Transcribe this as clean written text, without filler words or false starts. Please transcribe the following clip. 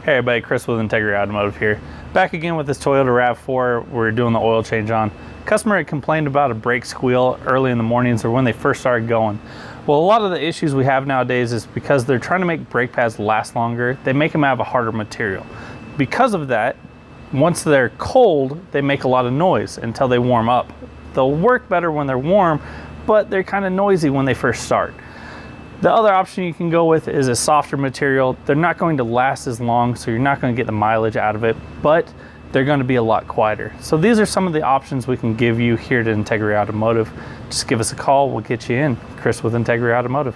Hey everybody, Chris with Integrity Automotive here. Back again with this Toyota RAV4 we're doing the oil change on. Customer had complained about a brake squeal early in the mornings or when they first started going. Well, a lot of the issues we have nowadays is because they're trying to make brake pads last longer, they make them out of a harder material. Because of that, once they're cold, they make a lot of noise until they warm up. They'll work better when they're warm, but they're kind of noisy when they first start. The other option you can go with is a softer material. They're not going to last as long, so you're not going to get the mileage out of it, but they're going to be a lot quieter. So these are some of the options we can give you here at Integrity Automotive. Just give us a call, we'll get you in. Chris with Integrity Automotive.